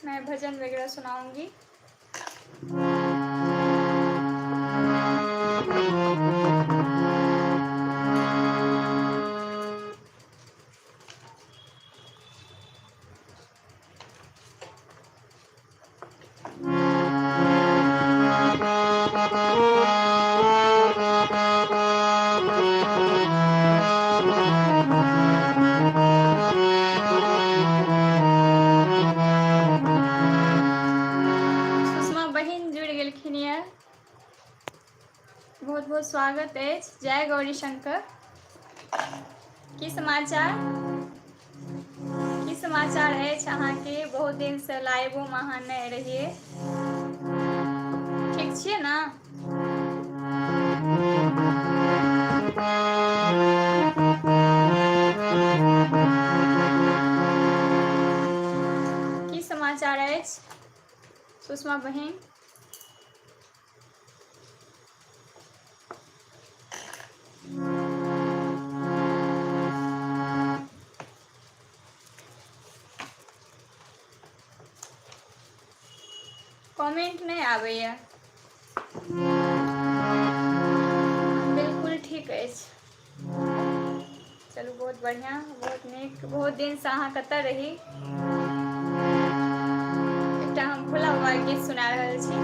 मैं भजन वगैरह सुनाऊंगी। बहुत बहुत स्वागत है। जय गौरी शंकर। की समाचार है अहाँ के? बहुत दिन से लाइव में अहाँ नहीं रहिए, ठीक छिए ना? की समाचार है सुषमा बहन? कमेंट नहीं आबैया। बिल्कुल ठीक है। चलू बहुत बढ़िया, बहुत नीक। बहुत दिन से अहाँ कतऽ रही? एकटा हम भोला बाबा के गीत सुना रहल छी।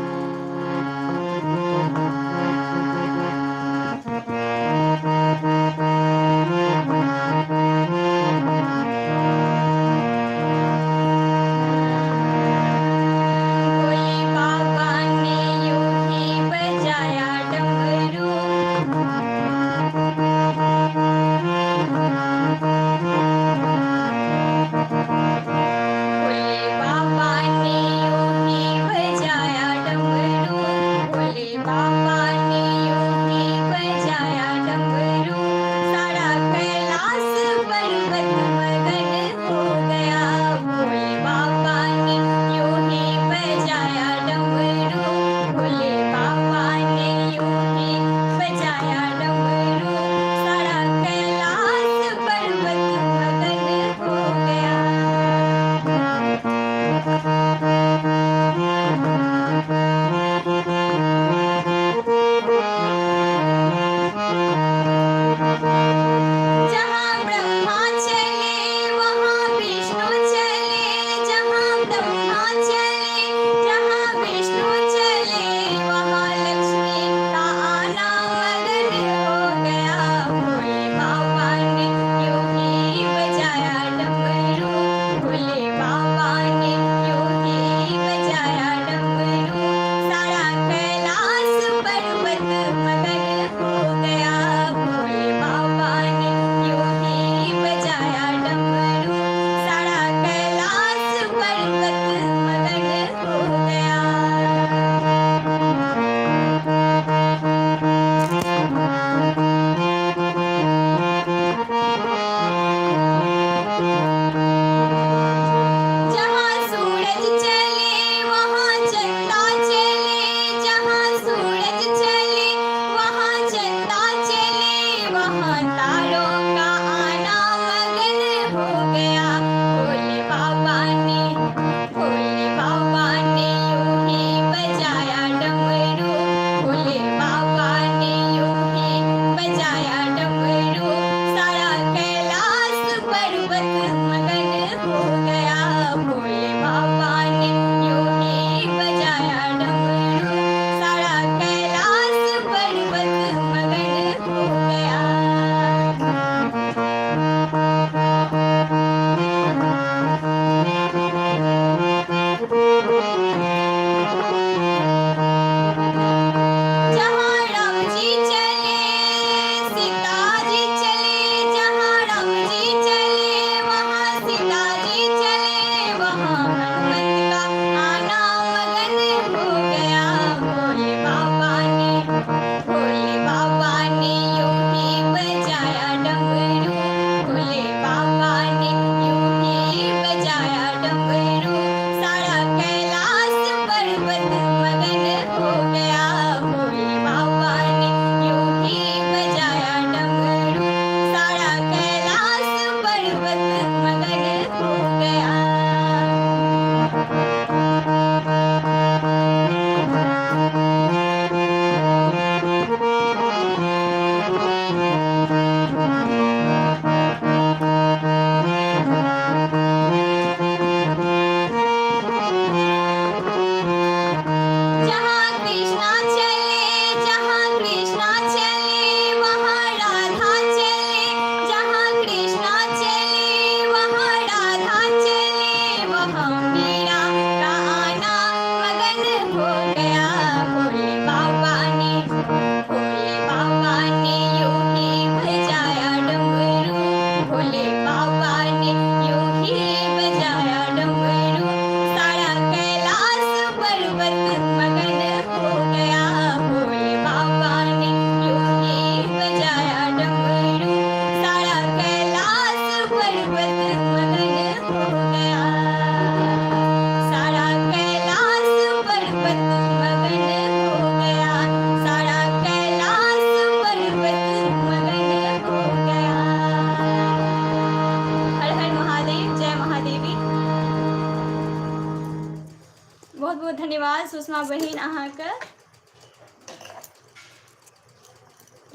बहुत बहुत धन्यवाद सुषमा बहिन अहाँके।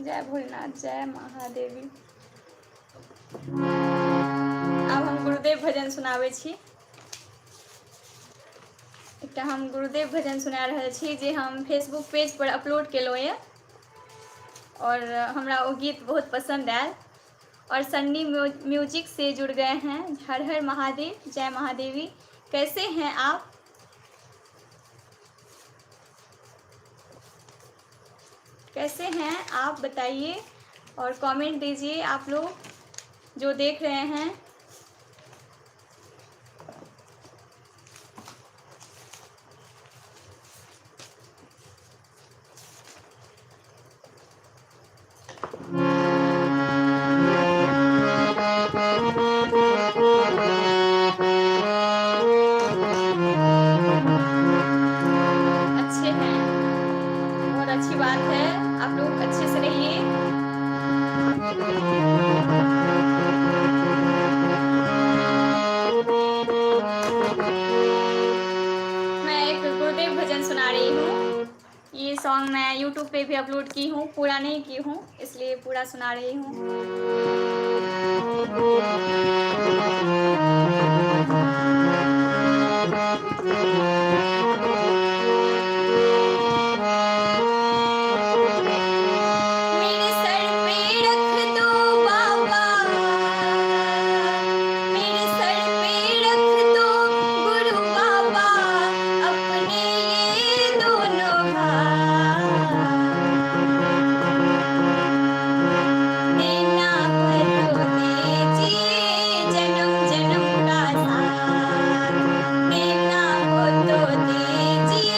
जय भोलेनाथ, जय महादेवी। आब हम गुरुदेव भजन सुनाबै छी। एकटा हम गुरुदेव भजन सुना रहल छी जे हम फेसबुक पेज पर अपलोड केलहुँ यऽ, और हमरा वो गीत बहुत पसंद आयल। और सन्नी म्यूजिक से जुड़ गए हैं। हर हर महादेव, जय महादेवी। कैसे हैं आप? कैसे हैं आप बताइए, और कमेंट दीजिए आप लोग जो देख रहे हैं। अच्छे हैं, बहुत अच्छी बात है, आप लोग अच्छे से रहिए। मैं एक गुरुदेव भजन सुना रही हूँ। ये सॉन्ग मैं यूट्यूब पे भी अपलोड की हूँ, पूरा नहीं की हूँ, इसलिए पूरा सुना रही हूँ। जन्म जन्म का साथ देना हो तो दीजिए।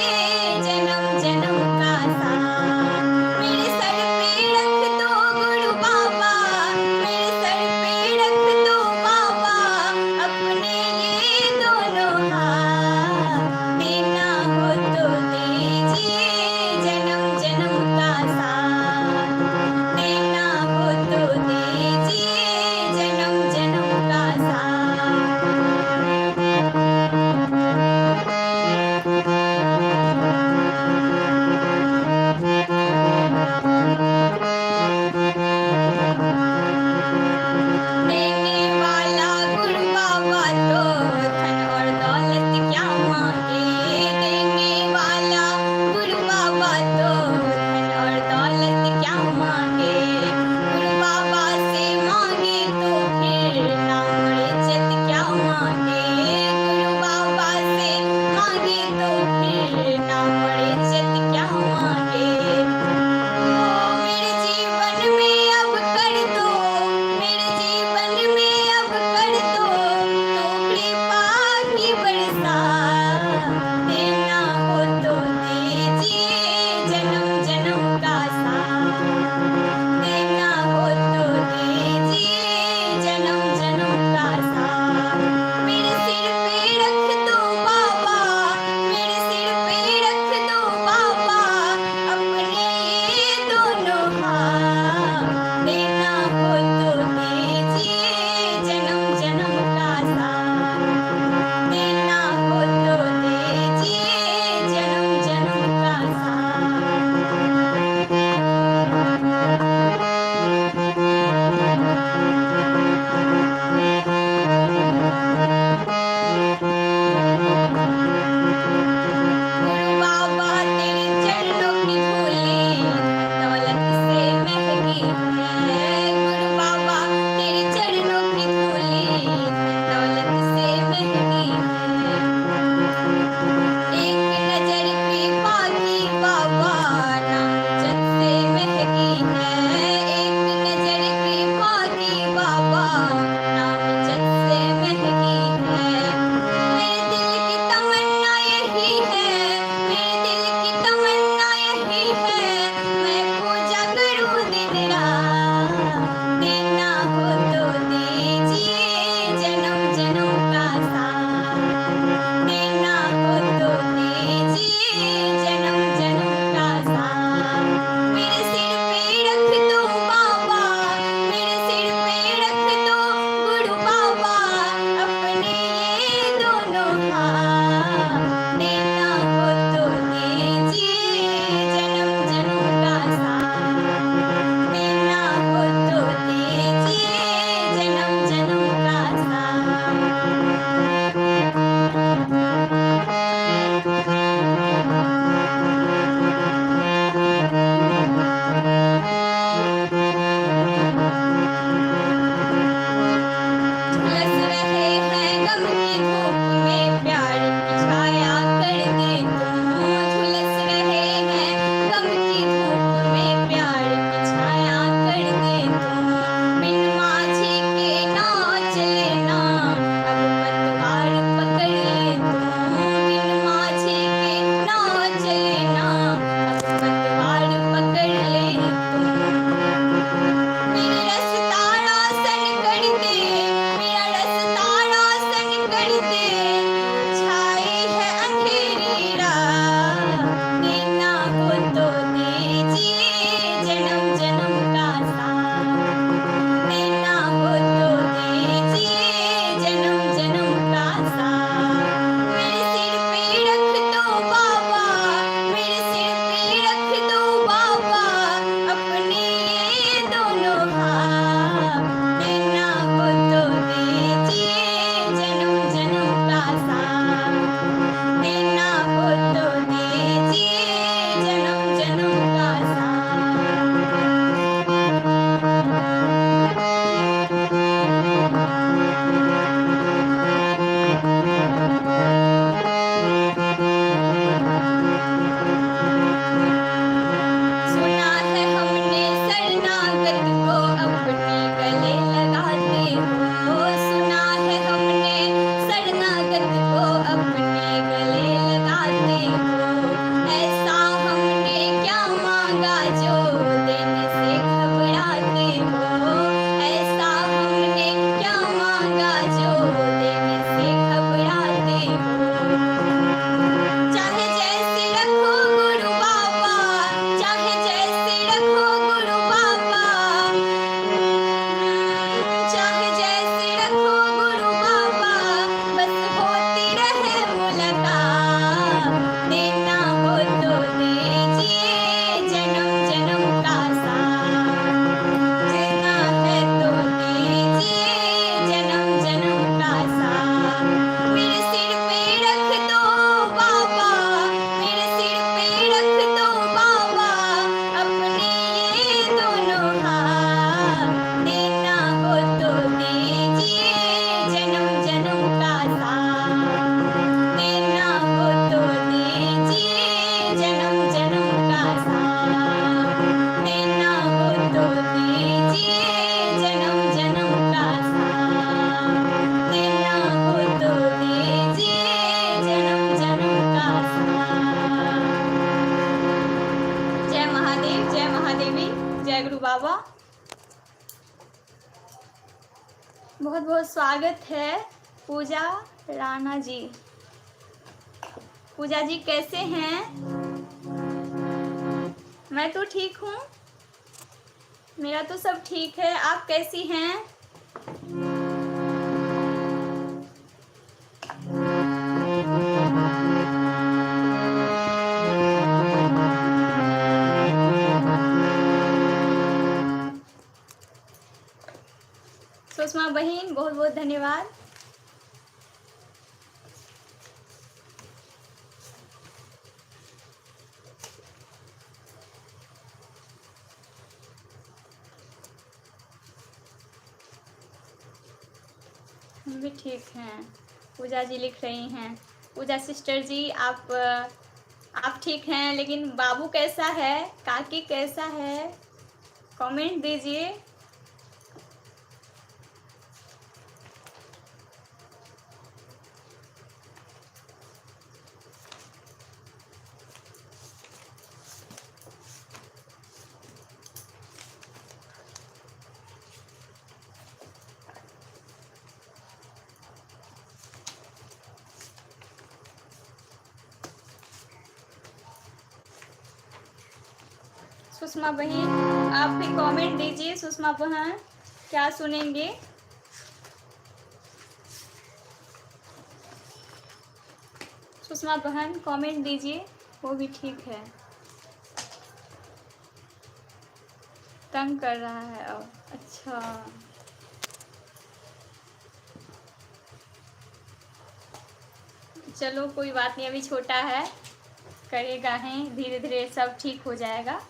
बाबा। बहुत बहुत स्वागत है पूजा राणा जी। पूजा जी कैसे हैं? मैं तो ठीक हूँ, मेरा तो सब ठीक है। आप कैसी हैं? सुषमा बहन बहुत बहुत धन्यवाद। हम भी ठीक हैं। पूजा जी लिख रही हैं। पूजा सिस्टर जी आप ठीक हैं, लेकिन बाबू कैसा है, काकी कैसा है, कमेंट दीजिए। सुषमा बहन आप भी कमेंट दीजिए। सुषमा बहन क्या सुनेंगे? सुषमा बहन कमेंट दीजिए, वो भी ठीक है। तंग कर रहा है अब, अच्छा। चलो कोई बात नहीं, अभी छोटा है, करेगा है, धीरे धीरे सब ठीक हो जाएगा।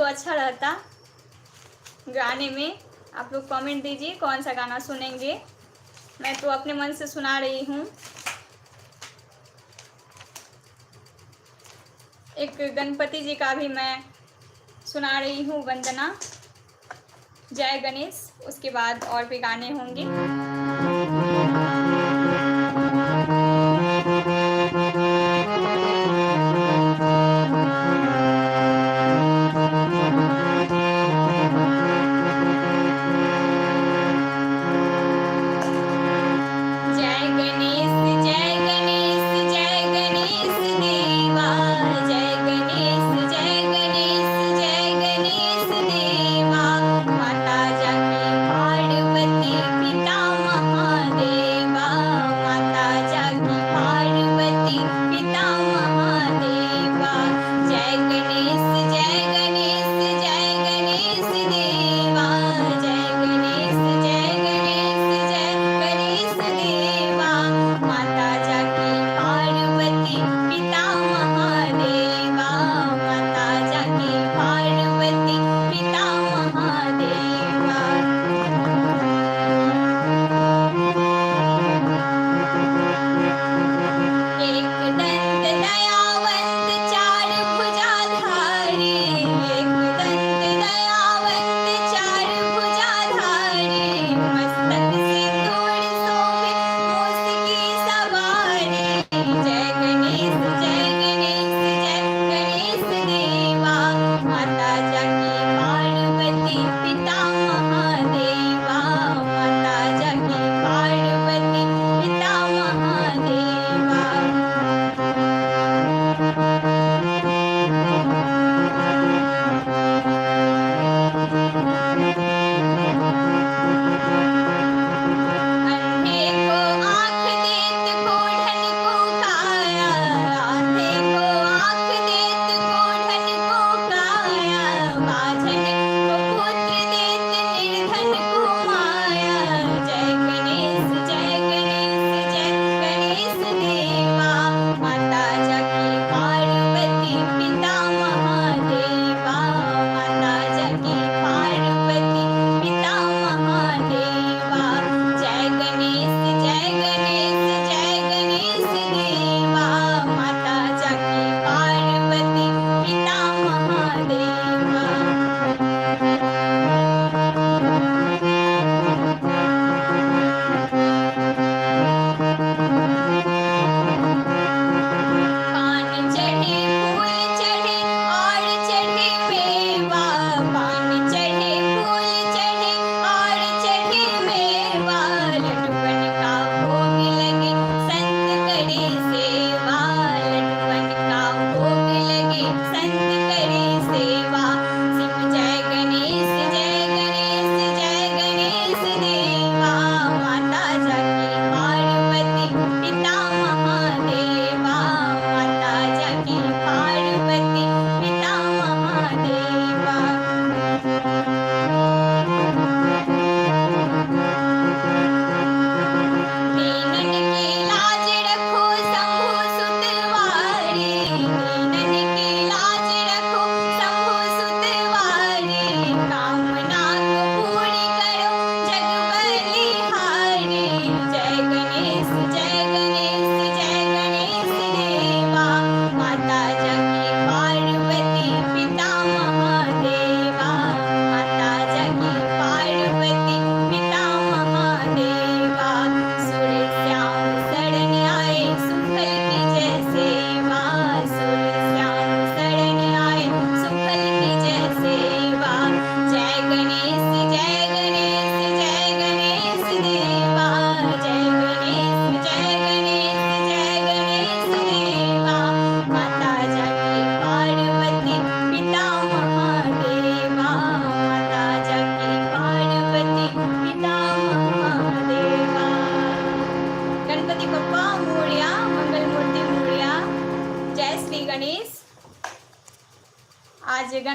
अच्छा रहता गाने में। आप लोग कमेंट दीजिए कौन सा गाना सुनेंगे। मैं तो अपने मन से सुना रही हूँ। एक गणपति जी का भी मैं सुना रही हूँ, वंदना, जय गणेश। उसके बाद और भी गाने होंगे। पिता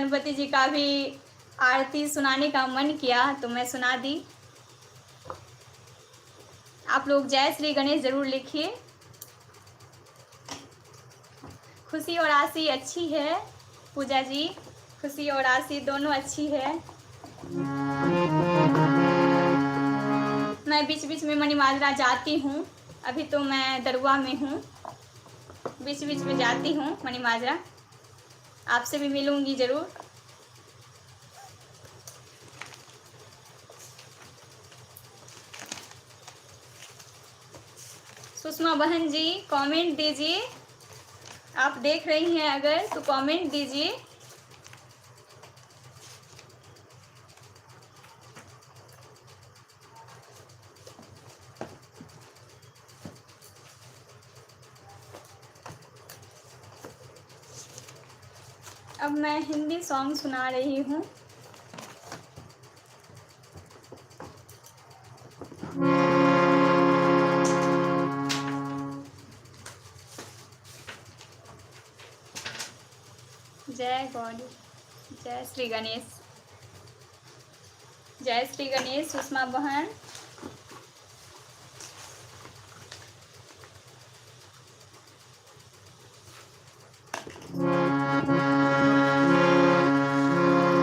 गणपति जी का भी आरती सुनाने का मन किया तो मैं सुना दी। आप लोग जय श्री गणेश ज़रूर लिखिए। खुशी और आशी अच्छी है पूजा जी, खुशी और आशी दोनों अच्छी है। मैं बीच बीच में मणिमाजरा जाती हूँ, अभी तो मैं दरुआ में हूँ, बीच बीच में जाती हूँ मणिमाजरा। आपसे भी मिलूंगी ज़रूर। सुषमा बहन जी कमेंट दीजिए, आप देख रही हैं अगर तो कमेंट दीजिए। अब मैं हिंदी सॉन्ग सुना रही हूँ। जय गौरी, जय श्री गणेश, जय श्री गणेश सुषमा बहन।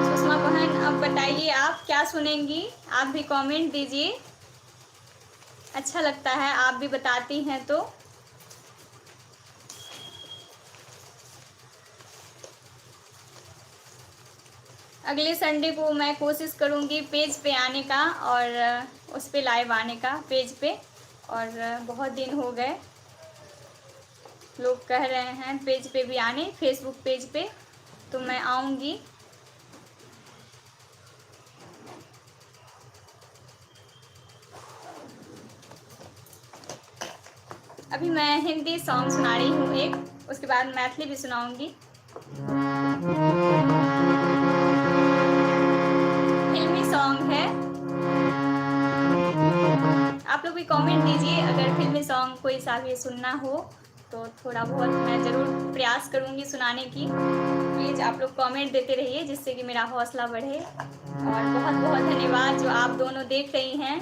सुषमा बहन अब बताइए आप क्या सुनेंगी, आप भी कमेंट दीजिए, अच्छा लगता है आप भी बताती हैं तो। अगले संडे को मैं कोशिश करूँगी पेज पे आने का और उस पे लाइव आने का पेज पे, और बहुत दिन हो गए, लोग कह रहे हैं पेज पे भी आने, फेसबुक पेज पे, तो मैं आऊँगी। अभी मैं हिंदी सॉन्ग सुना रही हूँ एक, उसके बाद मैथिली भी सुनाऊँगी। फिल्मी सॉन्ग है, आप लोग भी कमेंट दीजिए अगर फिल्मी सॉन्ग कोई सा भी सुनना हो तो थोड़ा बहुत मैं ज़रूर प्रयास करूँगी सुनाने की। प्लीज़ आप लोग कमेंट देते रहिए जिससे कि मेरा हौसला बढ़े। और बहुत बहुत धन्यवाद जो आप दोनों देख रही हैं।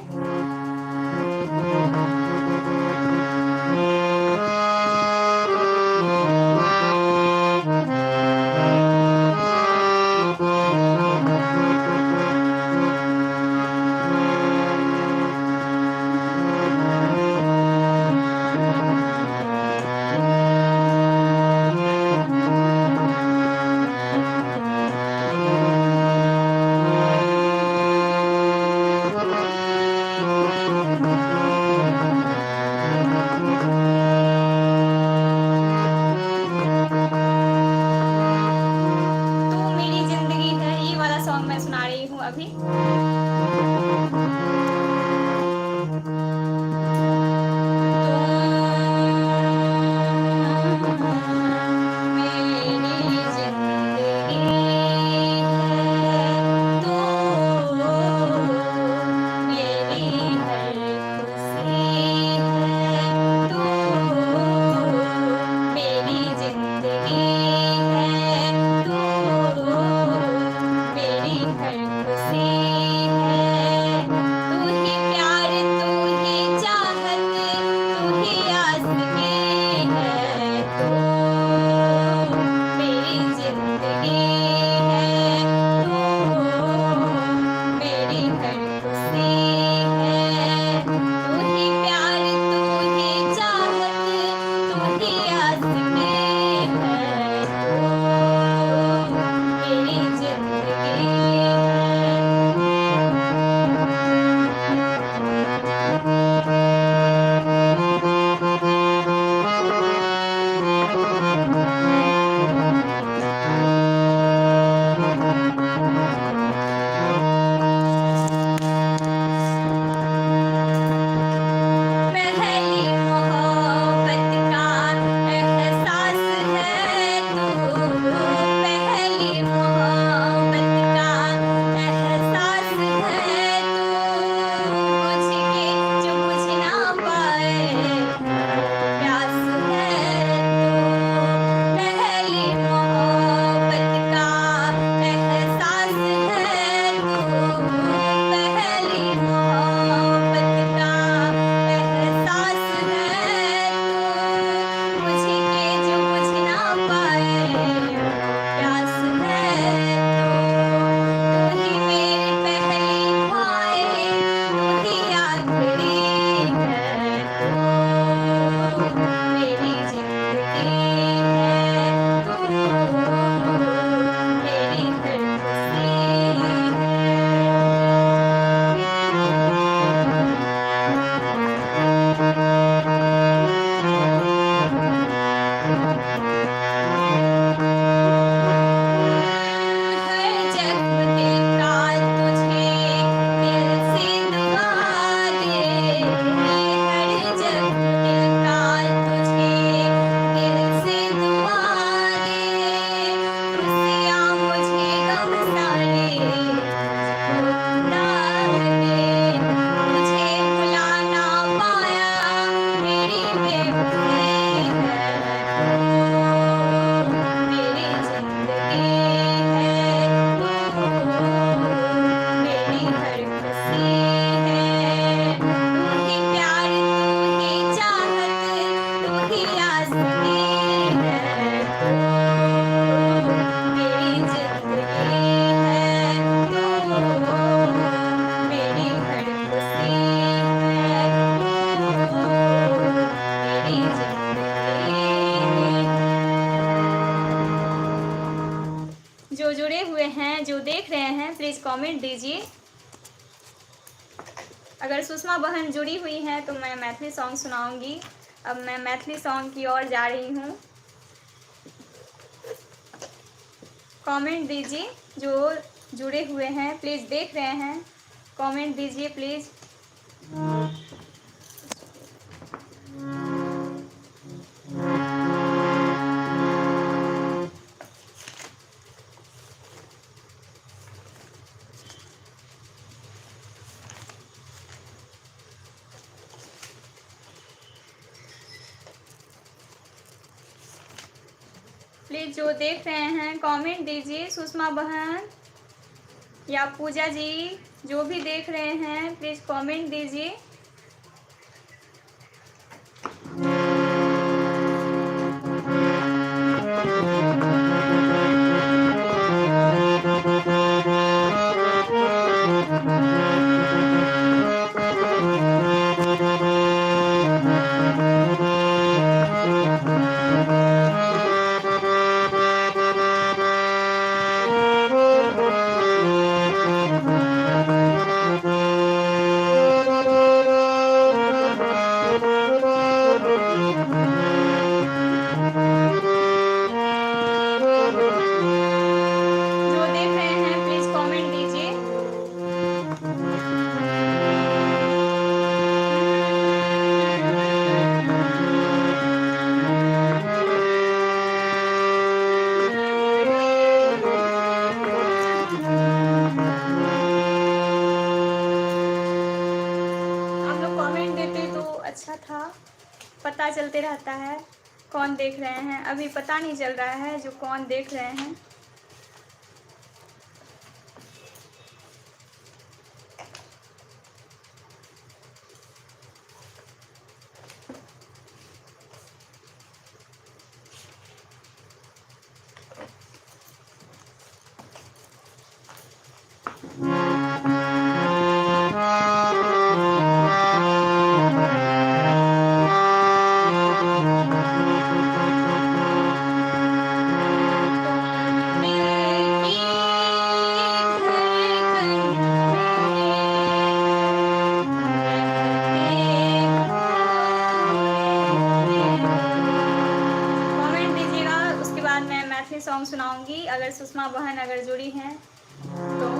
कमेंट दीजिए। अगर सुषमा बहन जुड़ी हुई हैं तो मैं मैथिली सॉन्ग सुनाऊंगी। अब मैं मैथिली सॉन्ग की ओर जा रही हूँ। कमेंट दीजिए जो जुड़े हुए हैं, प्लीज़ देख रहे हैं, कमेंट दीजिए प्लीज़। प्लीज़ जो देख रहे हैं कमेंट दीजिए। सुषमा बहन या पूजा जी, जो भी देख रहे हैं प्लीज़ कमेंट दीजिए। अच्छा था, पता चलते रहता है कौन देख रहे हैं। अभी पता नहीं चल रहा है जो कौन देख रहे हैं। सॉन्ग सुनाऊंगी अगर सुषमा बहन अगर जुड़ी हैं तो।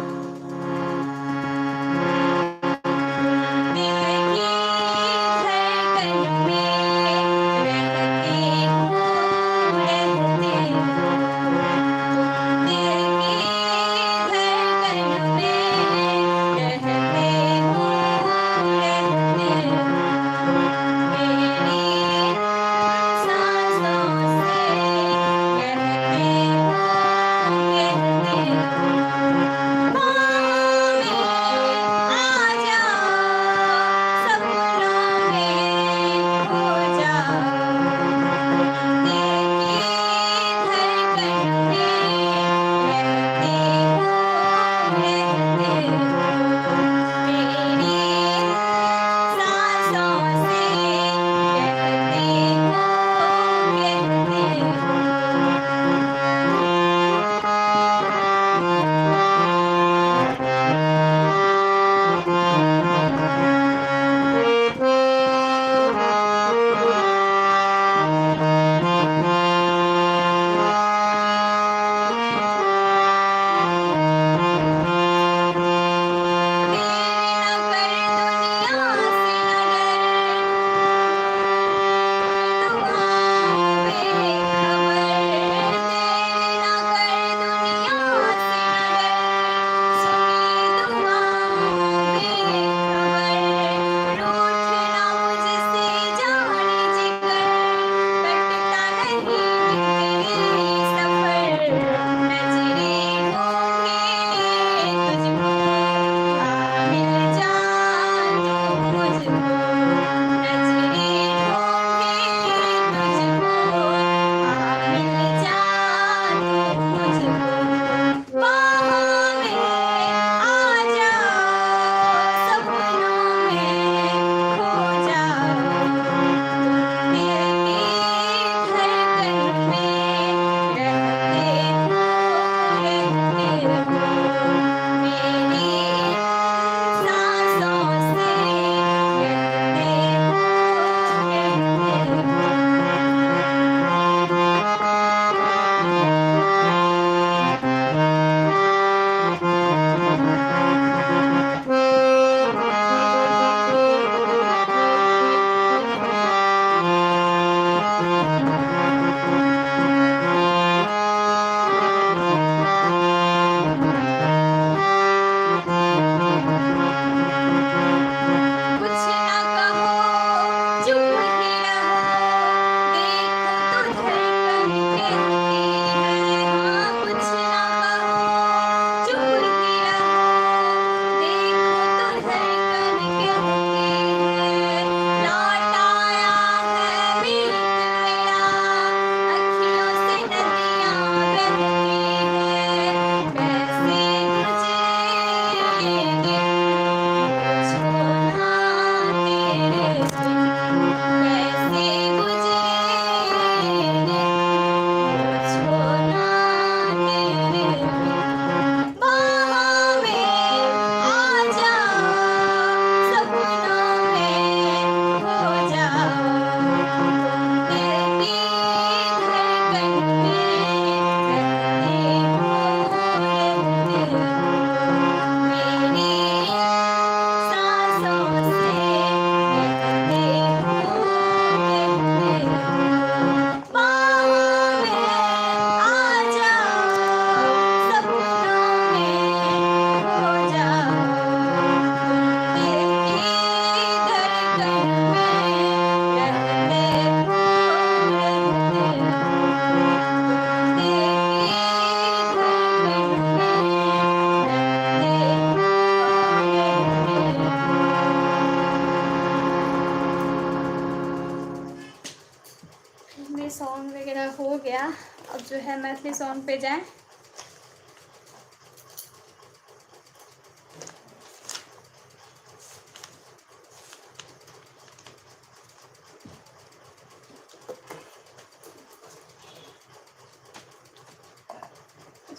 हो गया। अब जो है मैथिली सॉन्ग पे जाएं।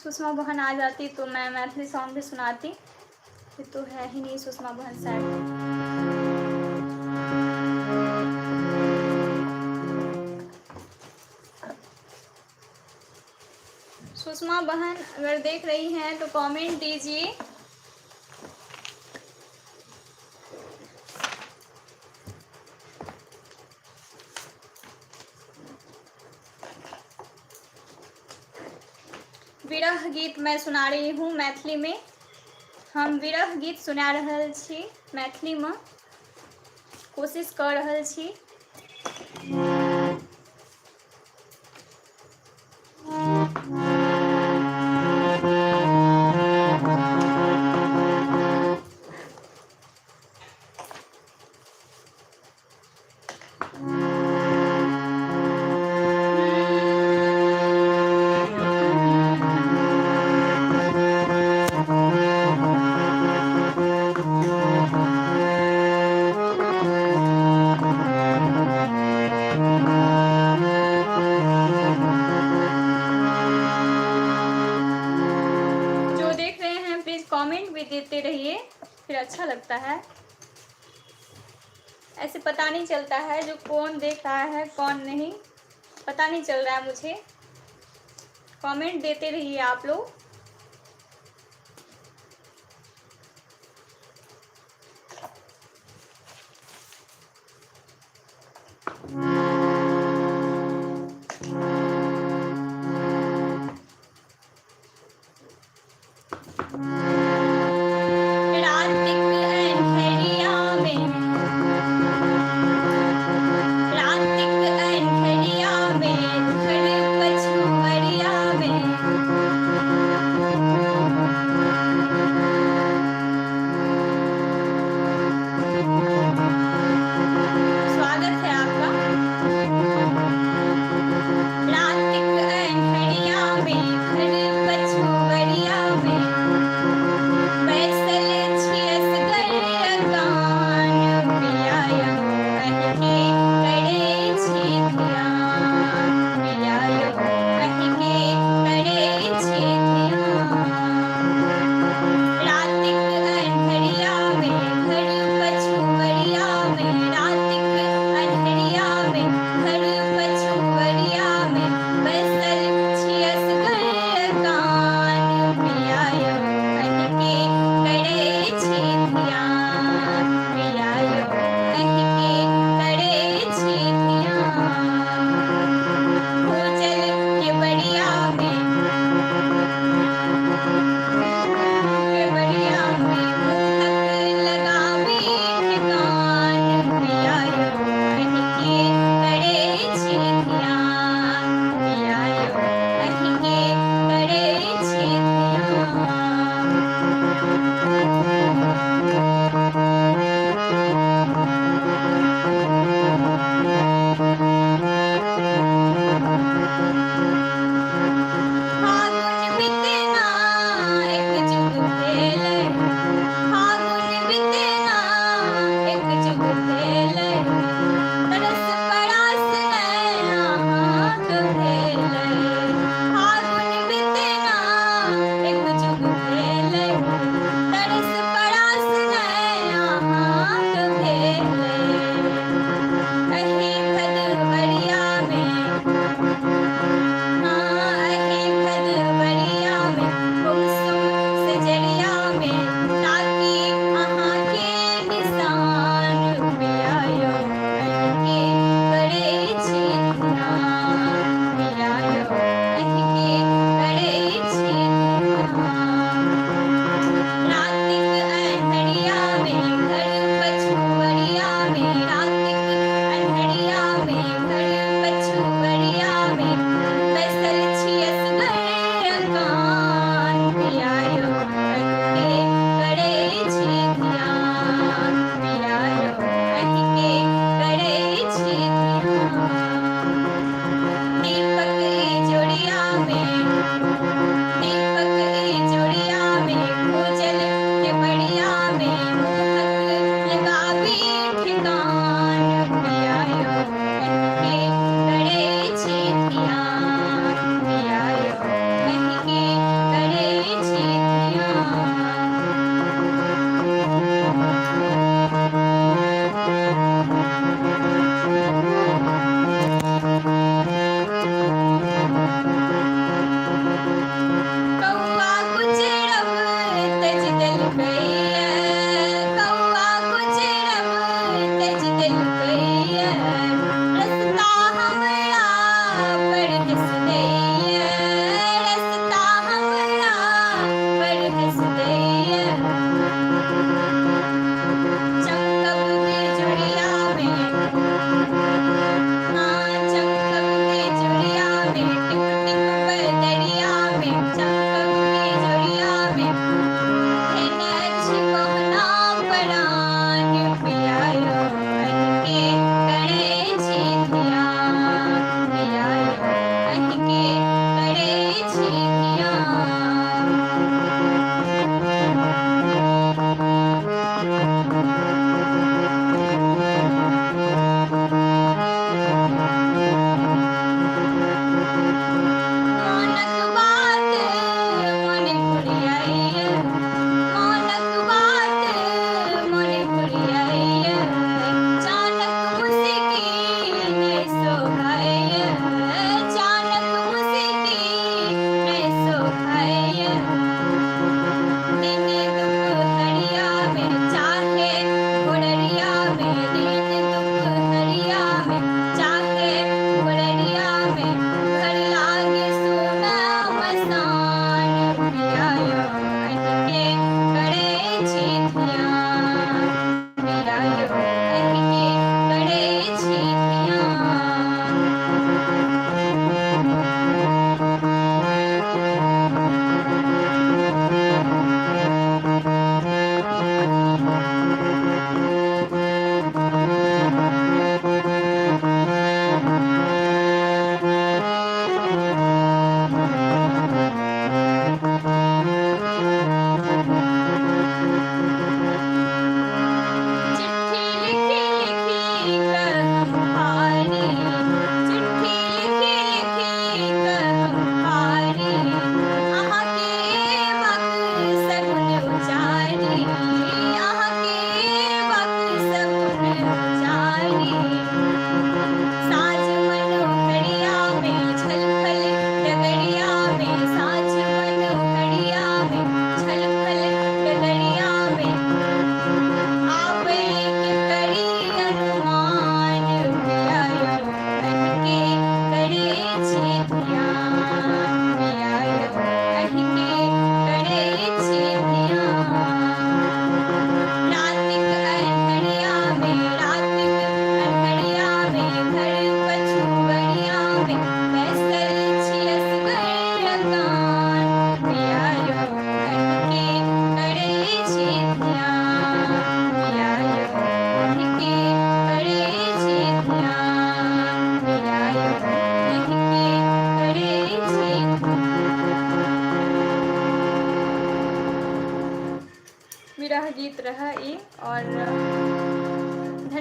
सुषमा बहन आ जाती तो मैं मैथिली सॉन्ग भी सुनाती। ये तो है ही नहीं सुषमा बहन साइड। सुषमा बहन अगर देख रही हैं तो कमेंट दीजिए। विरह गीत मैं सुना रही हूँ मैथिली में। हम विरह गीत सुना रहल छी मैथिली में, कोशिश कर रहल छी। देते रहिए, फिर अच्छा लगता है। ऐसे पता नहीं चलता है जो कौन देख रहा है कौन नहीं, पता नहीं चल रहा है मुझे। कमेंट देते रहिए आप लोग। स्वागत है आपका।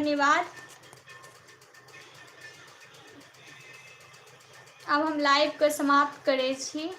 धन्यवाद। अब हम लाइव के समाप्त करै छी।